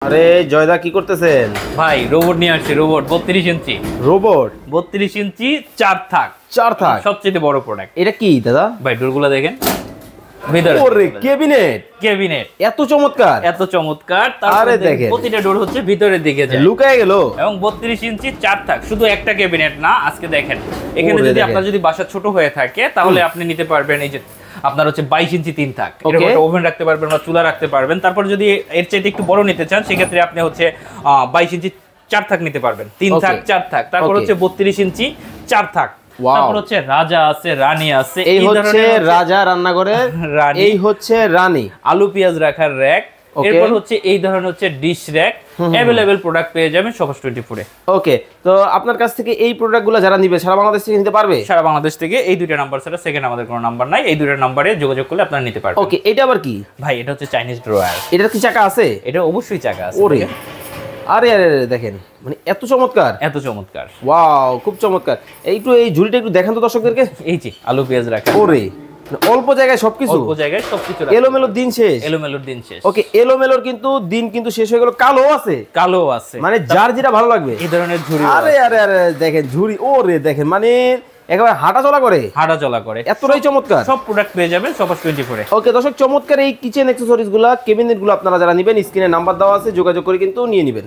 আরে জয়দা কি করতেছেন ভাই রোবট নিয়ে আসছি রোবট 32 ইঞ্চি রোবট 32 ইঞ্চি 4 থাক সবচেয়ে বড় প্রোডাক্ট এটা কি দাদা ভাই ডোরগুলো দেখেন ভিতরে ওরে কেবিনেট এত চমৎকার তারপরে দেখেন প্রতিটা ডোর হচ্ছে ভিতরের দিকে যায় লুকায় গেল এবং 32 ইঞ্চি 4 থাক শুধু একটা ক্যাবিনেট না আজকে দেখেন এখানে যদি আপনার যদি বাসা ছোট হয়ে থাকে তাহলে আপনি নিতে পারবেন এই যে আপনার হচ্ছে 22 ইঞ্চি 3 থাক এর মধ্যে ওভেন রাখতে পারবেন বা চুলা রাখতে পারবেন তারপর যদি এর চাইতে একটু বড় নিতে চান সেই ক্ষেত্রে আপনি হচ্ছে 22 ইঞ্চি 4 থাক নিতে পারবেন 3 থাক 4 থাক তারপর হচ্ছে 32 ইঞ্চি 4 থাক তারপর হচ্ছে রাজা আছে রানী আছে এই হচ্ছে রাজা রান্নাঘরের রানী এই হচ্ছে রানী আলু পেঁয়াজ রাখার র‍্যাক এরপর হচ্ছে এই ধরনের হচ্ছে ডিশ র‍্যাক अवेलेबल প্রোডাক্ট পেয়ে যাবেন সবাস 24 এ ওকে তো আপনার কাছ থেকে এই প্রোডাক্টগুলো যারা নিবে সারা বাংলাদেশ থেকে নিতে পারবে সারা বাংলাদেশ থেকে এই দুইটা নাম্বার ছাড়া সেকেন্ড আমাদের কোনো নাম্বার নাই এই দুইটা নম্বরে যোগাযোগ করলে আপনারা নিতে পারবেন ওকে এটা আবার কি ভাই এটা হচ্ছে চাইনিজ ড্রয়ার এটার কি চাকা আছে এটা অবশ্যই চাকা আছে ওরে আরে আরে দেখেন মানে এত চমৎকার ওয়াও খুব চমৎকার এইটু এই ঝুড়িটা একটু দেখান তো দর্শকদেরকে এই যে আলু পেঁয়াজ রাখা ওরে অল্প জায়গায় সবকিছু এলোমেলোর দিন শেষ ওকে এলোমেলোর কিন্তু দিন কিন্তু শেষ হয়ে গেল কালো আছে মানে যার যেটা ভালো লাগবে এই ধরনের ঝুড়ি আরে আরে আরে দেখেন ঝুড়ি ওরে দেখেন মানে একেবারে হাঁটা চলা করে এতটাই চমৎকার সব প্রোডাক্ট পেয়ে যাবেন সবাস 24 এ ওকে দর্শক চমৎকার এই কিচেন অ্যাকসেসরিজ গুলা ক্যাবিনেট গুলো আপনারা যারা নেবেন স্ক্রিনে নাম্বার দেওয়া আছে যোগাযোগ করে কিন্তু নিয়ে নেবেন